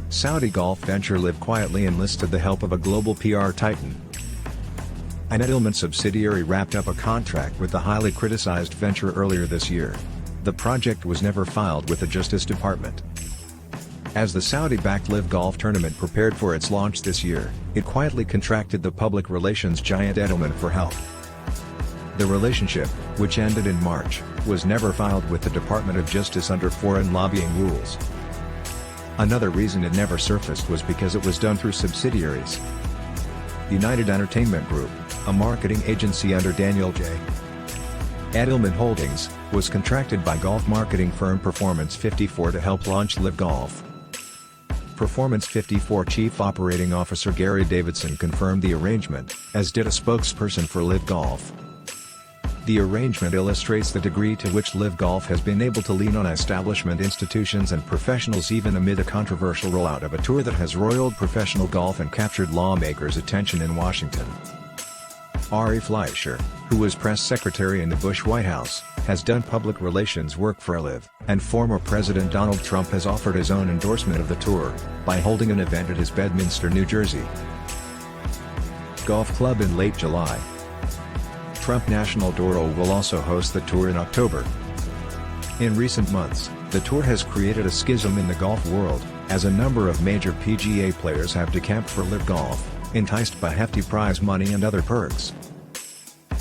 Saudi golf venture LIV quietly enlisted the help of a global PR titan. An Edelman subsidiary wrapped up a contract with the highly criticized venture earlier this year. The project was never filed with the Justice Department. As the Saudi-backed LIV Golf tournament prepared for its launch this year, it quietly contracted the public relations giant Edelman for help. The relationship, which ended in March, was never filed with the Department of Justice under foreign lobbying rules. Another reason it never surfaced was because it was done through subsidiaries. United Entertainment Group, a marketing agency under Daniel J. Edelman Holdings, was contracted by golf marketing firm Performance 54 to help launch LIV Golf. Performance 54 Chief Operating Officer Gary Davidson confirmed the arrangement, as did a spokesperson for LIV Golf. The arrangement illustrates the degree to which LIV Golf has been able to lean on establishment institutions and professionals even amid a controversial rollout of a tour that has roiled professional golf and captured lawmakers' attention in Washington. Ari Fleischer, who was press secretary in the Bush White House, has done public relations work for LIV, and former President Donald Trump has offered his own endorsement of the tour, by holding an event at his Bedminster, New Jersey golf club in late July. Trump National Doral will also host the tour in October. In recent months, the tour has created a schism in the golf world, as a number of major PGA players have decamped for LIV Golf, enticed by hefty prize money and other perks.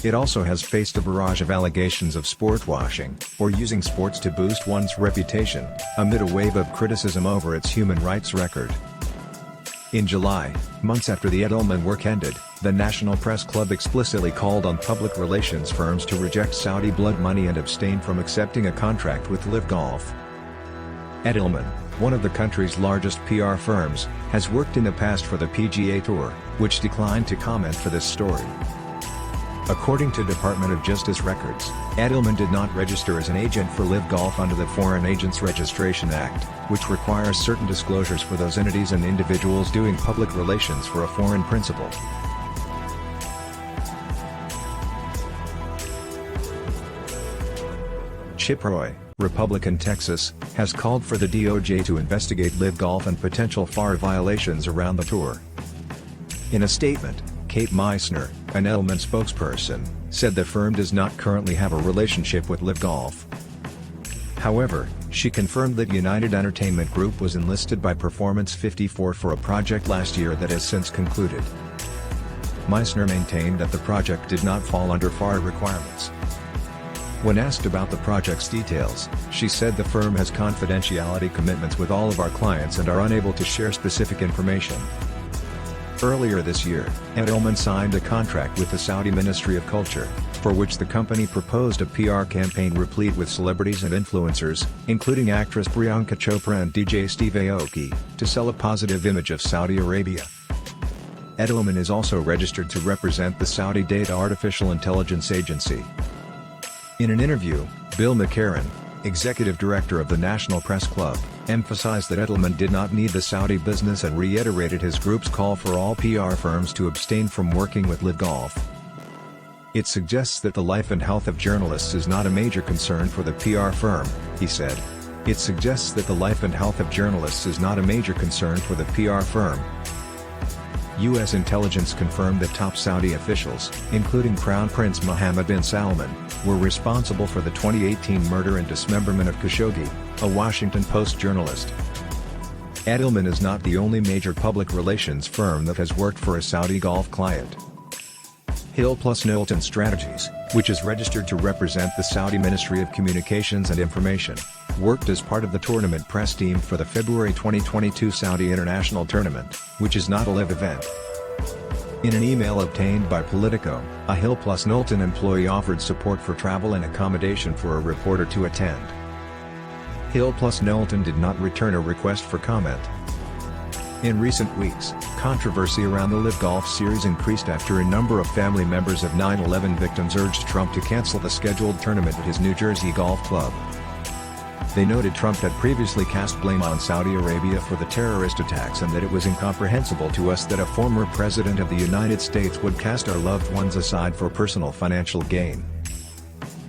It also has faced a barrage of allegations of sport washing, or using sports to boost one's reputation, amid a wave of criticism over its human rights record. In July, months after the Edelman work ended, the National Press Club explicitly called on public relations firms to reject Saudi blood money and abstain from accepting a contract with LIV Golf. Edelman, one of the country's largest PR firms, has worked in the past for the PGA Tour, which declined to comment for this story. According to Department of Justice records, Edelman did not register as an agent for LIV Golf under the Foreign Agents Registration Act, which requires certain disclosures for those entities and individuals doing public relations for a foreign principal. Chip Roy, Republican Texas, has called for the DOJ to investigate LIV Golf and potential FAR violations around the tour. In a statement, Kate Meissner, an Edelman spokesperson, said the firm does not currently have a relationship with LIV Golf. However, she confirmed that United Entertainment Group was enlisted by Performance 54 for a project last year that has since concluded. Meissner maintained that the project did not fall under FAR requirements. When asked about the project's details, she said the firm has confidentiality commitments with all of our clients and are unable to share specific information. Earlier this year, Edelman signed a contract with the Saudi Ministry of Culture, for which the company proposed a PR campaign replete with celebrities and influencers, including actress Priyanka Chopra and DJ Steve Aoki, to sell a positive image of Saudi Arabia. Edelman is also registered to represent the Saudi Data Artificial Intelligence Agency. In an interview, Bill McCarran, executive director of the National Press Club, emphasized that Edelman did not need the Saudi business and reiterated his group's call for all PR firms to abstain from working with LIV Golf. It suggests that the life and health of journalists is not a major concern for the PR firm, he said. It suggests that the life and health of journalists is not a major concern for the PR firm. U.S. intelligence confirmed that top Saudi officials, including Crown Prince Mohammed bin Salman, were responsible for the 2018 murder and dismemberment of Khashoggi, a Washington Post journalist. Edelman is not the only major public relations firm that has worked for a Saudi golf client. Hill plus Knowlton Strategies, which is registered to represent the Saudi Ministry of Communications and Information, worked as part of the tournament press team for the February 2022 Saudi International Tournament, which is not a LIV event. In an email obtained by Politico, a Hill plus Knowlton employee offered support for travel and accommodation for a reporter to attend. Hill plus Knowlton did not return a request for comment. In recent weeks, controversy around the LIV Golf Series increased after a number of family members of 9/11 victims urged Trump to cancel the scheduled tournament at his New Jersey golf club. They noted Trump had previously cast blame on Saudi Arabia for the terrorist attacks and that it was incomprehensible to us that a former president of the United States would cast our loved ones aside for personal financial gain.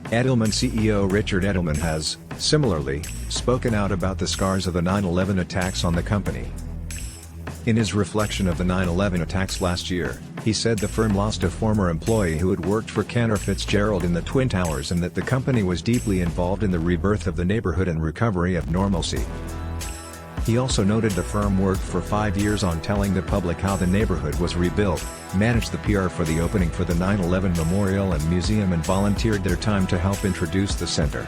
Edelman CEO Richard Edelman has, similarly, spoken out about the scars of the 9/11 attacks on the company. In his reflection of the 9/11 attacks last year, he said the firm lost a former employee who had worked for Cantor Fitzgerald in the Twin Towers and that the company was deeply involved in the rebirth of the neighborhood and recovery of normalcy. He also noted the firm worked for 5 years on telling the public how the neighborhood was rebuilt, managed the PR for the opening for the 9/11 Memorial and Museum and volunteered their time to help introduce the center.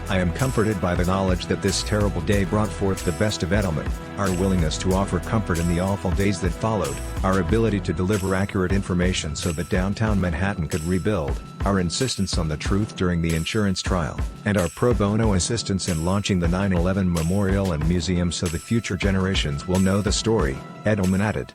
I am comforted by the knowledge that this terrible day brought forth the best of Edelman, our willingness to offer comfort in the awful days that followed, our ability to deliver accurate information so that downtown Manhattan could rebuild, our insistence on the truth during the insurance trial, and our pro bono assistance in launching the 9/11 Memorial and Museum so that future generations will know the story, Edelman added.